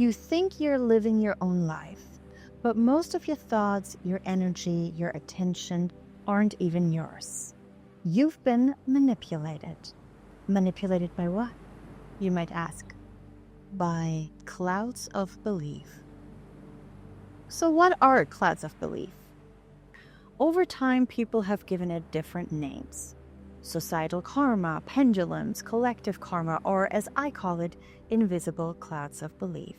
You think you're living your own life, but most of your thoughts, your energy, your attention aren't even yours. You've been manipulated. Manipulated by what? You might ask. By clouds of belief. So what are clouds of belief? Over time, people have given it different names. Societal karma, pendulums, collective karma, or as I call it, invisible clouds of belief.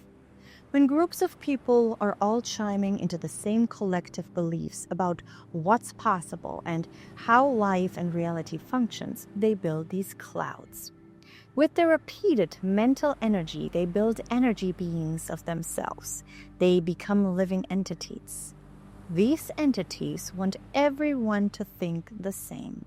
When groups of people are all chiming into the same collective beliefs about what's possible and how life and reality functions, they build these clouds. With their repeated mental energy, they build energy beings of themselves. They become living entities. These entities want everyone to think the same.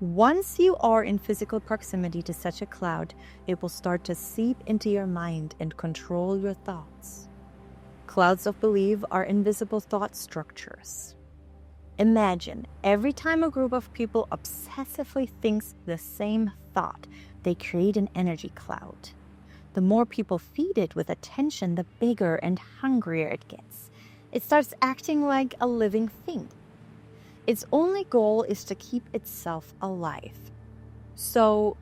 Once you are in physical proximity to such a cloud, it will start to seep into your mind and control your thoughts. Clouds of belief are invisible thought structures. Imagine every time a group of people obsessively thinks the same thought, they create an energy cloud. The more people feed it with attention, the bigger and hungrier it gets. It starts acting like a living thing. Its only goal is to keep itself alive. So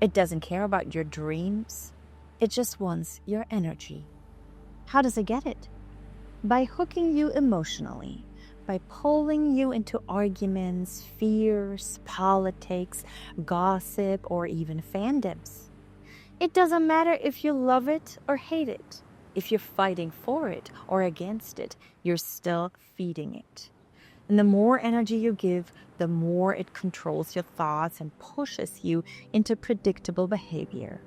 it doesn't care about your dreams. It just wants your energy. How does it get it? By hooking you emotionally, by pulling you into arguments, fears, politics, gossip, or even fandoms. It doesn't matter if you love it or hate it. If you're fighting for it or against it, you're still feeding it. And the more energy you give, the more it controls your thoughts and pushes you into predictable behavior.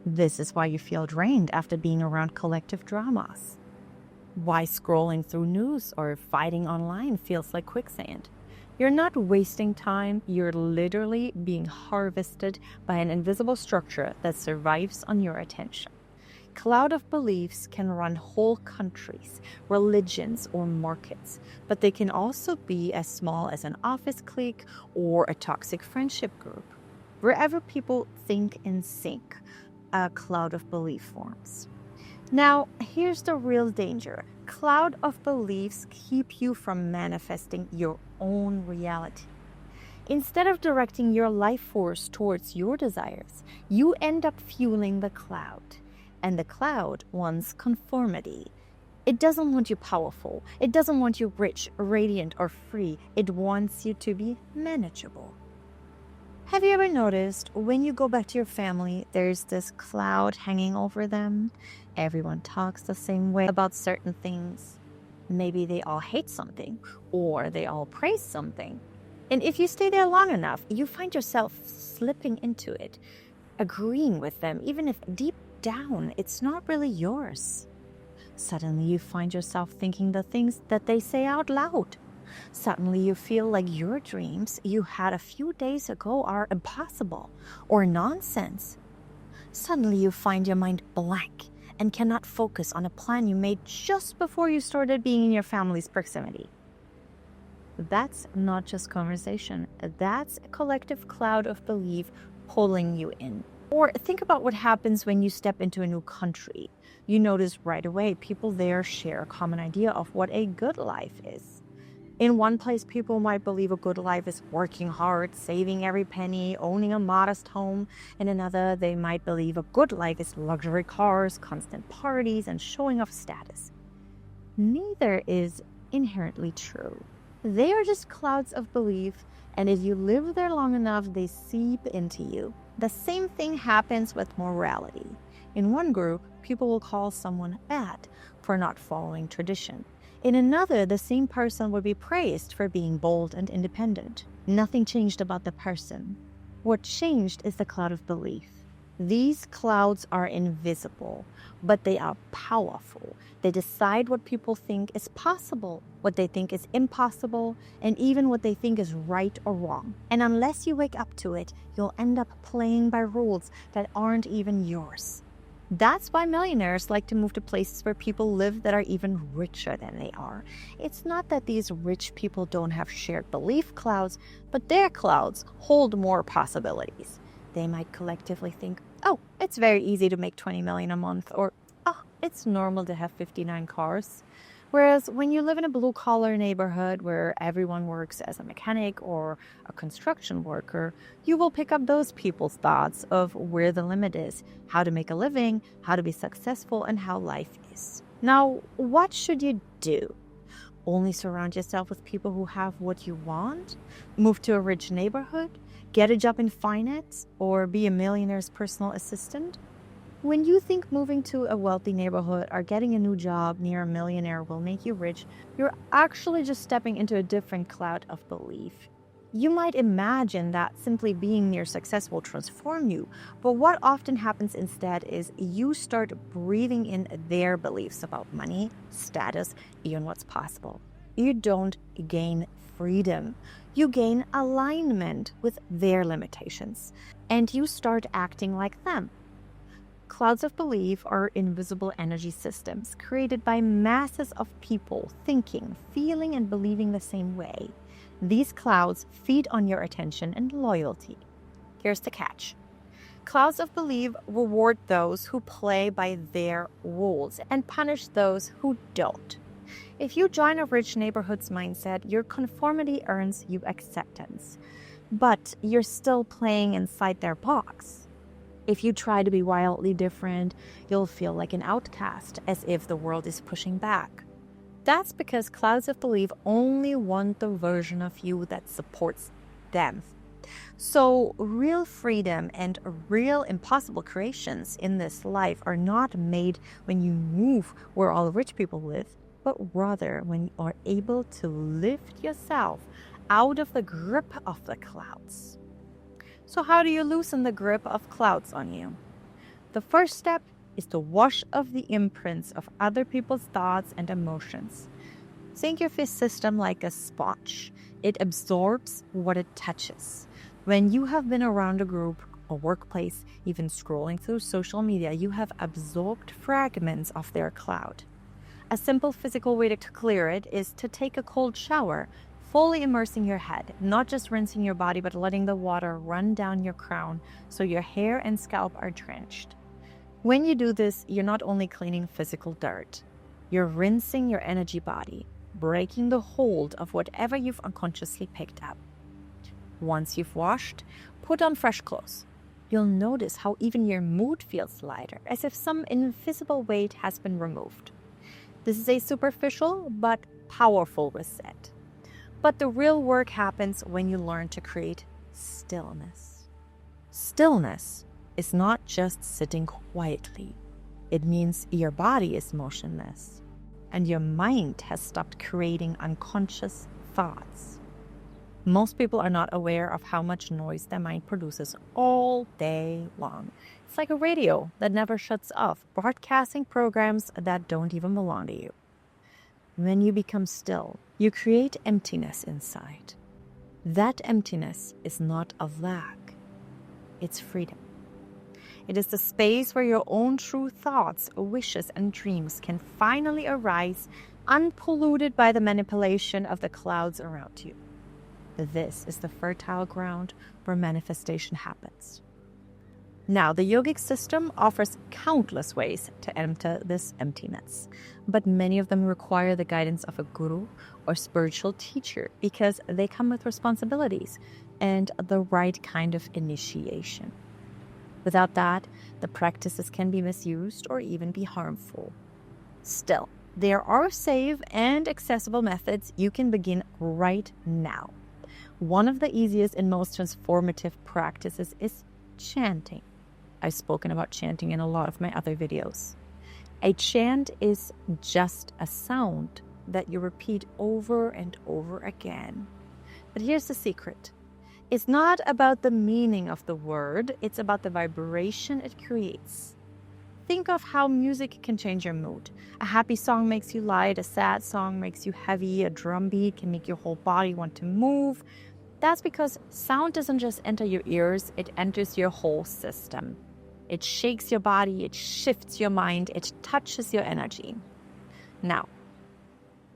This is why you feel drained after being around collective dramas. Why scrolling through news or fighting online feels like quicksand. You're not wasting time, you're literally being harvested by an invisible structure that survives on your attention. Cloud of beliefs can run whole countries, religions, or markets, but they can also be as small as an office clique or a toxic friendship group. Wherever people think in sync, a cloud of belief forms. Now, here's the real danger. Cloud of beliefs keep you from manifesting your own reality. Instead of directing your life force towards your desires, you end up fueling the cloud. And the cloud wants conformity. It doesn't want you powerful. It doesn't want you rich, radiant, or free. It wants you to be manageable. Have you ever noticed when you go back to your family, there's this cloud hanging over them? Everyone talks the same way about certain things. Maybe they all hate something, or they all praise something. And if you stay there long enough, you find yourself slipping into it, agreeing with them, even if deep down, it's not really yours. Suddenly you find yourself thinking the things that they say out loud. Suddenly you feel like your dreams you had a few days ago are impossible or nonsense. Suddenly you find your mind blank and cannot focus on a plan you made just before you started being in your family's proximity. That's not just conversation. That's a collective cloud of belief pulling you in. Or think about what happens when you step into a new country. You notice right away people there share a common idea of what a good life is. In one place, people might believe a good life is working hard, saving every penny, owning a modest home. In another, they might believe a good life is luxury cars, constant parties, and showing off status. Neither is inherently true. They are just clouds of belief, and if you live there long enough, they seep into you. The same thing happens with morality. In one group, people will call someone bad for not following tradition. In another, the same person would be praised for being bold and independent. Nothing changed about the person. What changed is the cloud of belief. These clouds are invisible, but they are powerful. They decide what people think is possible, what they think is impossible, and even what they think is right or wrong. And unless you wake up to it, you'll end up playing by rules that aren't even yours. That's why millionaires like to move to places where people live that are even richer than they are. It's not that these rich people don't have shared belief clouds, but their clouds hold more possibilities. They might collectively think, oh, it's very easy to make $20 million a month, or oh, it's normal to have 59 cars. Whereas when you live in a blue-collar neighborhood where everyone works as a mechanic or a construction worker, you will pick up those people's thoughts of where the limit is, how to make a living, how to be successful, and how life is. Now, what should you do? Only surround yourself with people who have what you want? Move to a rich neighborhood? Get a job in finance? Or be a millionaire's personal assistant? When you think moving to a wealthy neighborhood or getting a new job near a millionaire will make you rich, you're actually just stepping into a different cloud of belief. You might imagine that simply being near success will transform you, but what often happens instead is you start breathing in their beliefs about money, status, even what's possible. You don't gain freedom. You gain alignment with their limitations, and you start acting like them. Clouds of belief are invisible energy systems created by masses of people thinking, feeling, and believing the same way. These clouds feed on your attention and loyalty. Here's the catch. Clouds of belief reward those who play by their rules and punish those who don't. If you join a rich neighborhood's mindset, your conformity earns you acceptance, but you're still playing inside their box. If you try to be wildly different, you'll feel like an outcast, as if the world is pushing back. That's because clouds of belief only want the version of you that supports them. So real freedom and real impossible creations in this life are not made when you move where all rich people live, but rather when you are able to lift yourself out of the grip of the clouds. So how do you loosen the grip of clouds on you? The first step is to wash off the imprints of other people's thoughts and emotions. Think of your system like a sponge. It absorbs what it touches. When you have been around a group, a workplace, even scrolling through social media, you have absorbed fragments of their cloud. A simple physical way to clear it is to take a cold shower, fully immersing your head, not just rinsing your body, but letting the water run down your crown so your hair and scalp are drenched. When you do this, you're not only cleaning physical dirt, you're rinsing your energy body, breaking the hold of whatever you've unconsciously picked up. Once you've washed, put on fresh clothes. You'll notice how even your mood feels lighter, as if some invisible weight has been removed. This is a superficial but powerful reset. But the real work happens when you learn to create stillness. Stillness is not just sitting quietly. It means your body is motionless and your mind has stopped creating unconscious thoughts. Most people are not aware of how much noise their mind produces all day long. It's like a radio that never shuts off, broadcasting programs that don't even belong to you. When you become still, you create emptiness inside. That emptiness is not a lack, it's freedom. It is the space where your own true thoughts, wishes, and dreams can finally arise, unpolluted by the manipulation of the clouds around you. This is the fertile ground where manifestation happens. Now, the yogic system offers countless ways to enter this emptiness, but many of them require the guidance of a guru or spiritual teacher because they come with responsibilities and the right kind of initiation. Without that, the practices can be misused or even be harmful. Still, there are safe and accessible methods you can begin right now. One of the easiest and most transformative practices is chanting. I've spoken about chanting in a lot of my other videos. A chant is just a sound that you repeat over and over again. But here's the secret. It's not about the meaning of the word, it's about the vibration it creates. Think of how music can change your mood. A happy song makes you light, a sad song makes you heavy, a drum beat can make your whole body want to move. That's because sound doesn't just enter your ears, it enters your whole system. It shakes your body, it shifts your mind, it touches your energy. Now,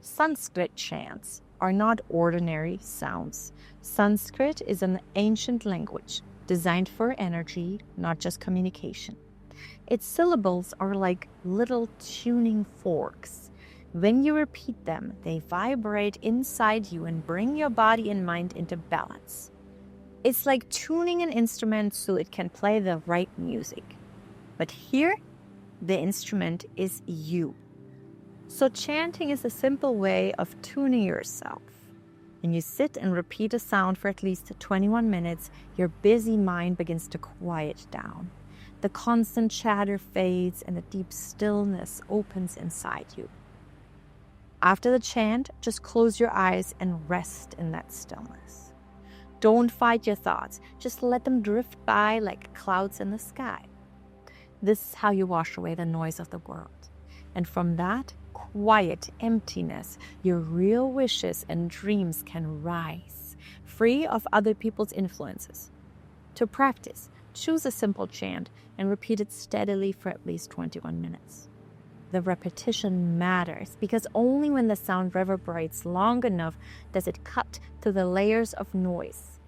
Sanskrit chants are not ordinary sounds. Sanskrit is an ancient language designed for energy, not just communication. Its syllables are like little tuning forks. When you repeat them, they vibrate inside you and bring your body and mind into balance. It's like tuning an instrument so it can play the right music. But here, the instrument is you. So chanting is a simple way of tuning yourself. When you sit and repeat a sound for at least 21 minutes, your busy mind begins to quiet down. The constant chatter fades and a deep stillness opens inside you. After the chant, just close your eyes and rest in that stillness. Don't fight your thoughts, just let them drift by like clouds in the sky. This is how you wash away the noise of the world. And from that quiet emptiness, your real wishes and dreams can rise, free of other people's influences. To practice, choose a simple chant and repeat it steadily for at least 21 minutes. The repetition matters because only when the sound reverberates long enough does it cut through the layers of noise.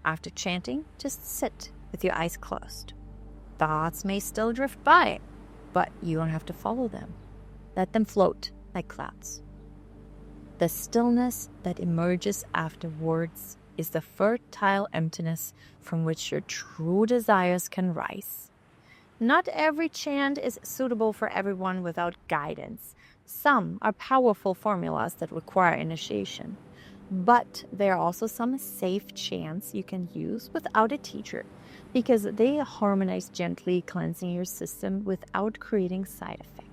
After chanting, just sit with your eyes closed. Thoughts may still drift by, but you don't have to follow them. Let them float like clouds. The stillness that emerges afterwards is the fertile emptiness from which your true desires can rise. Not every chant is suitable for everyone without guidance. Some are powerful formulas that require initiation. But there are also some safe chants you can use without a teacher because they harmonize gently, cleansing your system without creating side effects.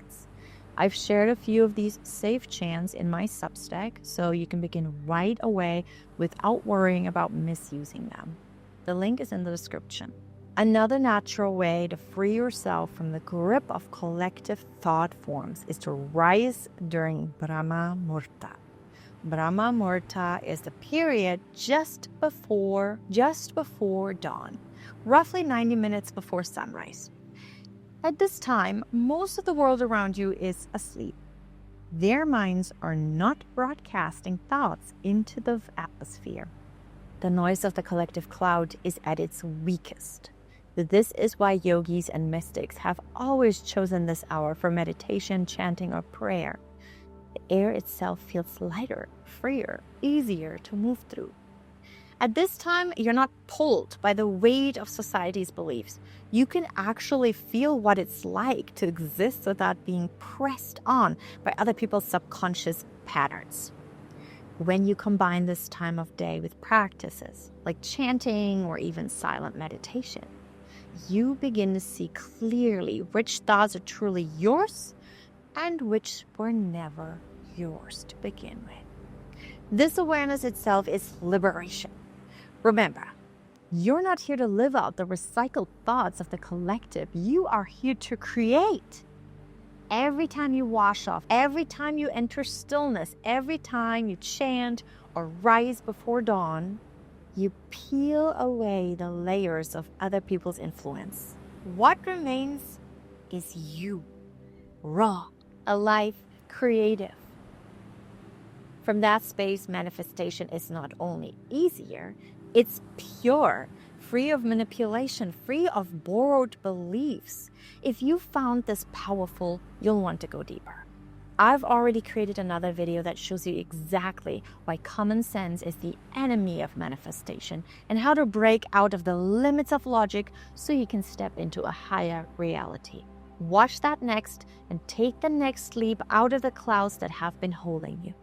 I've shared a few of these safe chants in my Substack, so you can begin right away without worrying about misusing them. The link is in the description. Another natural way to free yourself from the grip of collective thought forms is to rise during Brahma Muhurta. Brahma Muhurta is the period just before dawn, roughly 90 minutes before sunrise. At this time, most of the world around you is asleep. Their minds are not broadcasting thoughts into the atmosphere. The noise of the collective cloud is at its weakest. This is why yogis and mystics have always chosen this hour for meditation, chanting, or prayer. The air itself feels lighter, freer, easier to move through. At this time, you're not pulled by the weight of society's beliefs. You can actually feel what it's like to exist without being pressed on by other people's subconscious patterns. When you combine this time of day with practices like chanting or even silent meditation, you begin to see clearly which thoughts are truly yours and which were never yours to begin with. This awareness itself is liberation. Remember, you're not here to live out the recycled thoughts of the collective. You are here to create. Every time you wash off, every time you enter stillness, every time you chant or rise before dawn, you peel away the layers of other people's influence. What remains is you, raw, alive, creative. From that space, manifestation is not only easier, it's pure, free of manipulation, free of borrowed beliefs. If you found this powerful, you'll want to go deeper. I've already created another video that shows you exactly why common sense is the enemy of manifestation and how to break out of the limits of logic so you can step into a higher reality. Watch that next and take the next leap out of the clouds that have been holding you.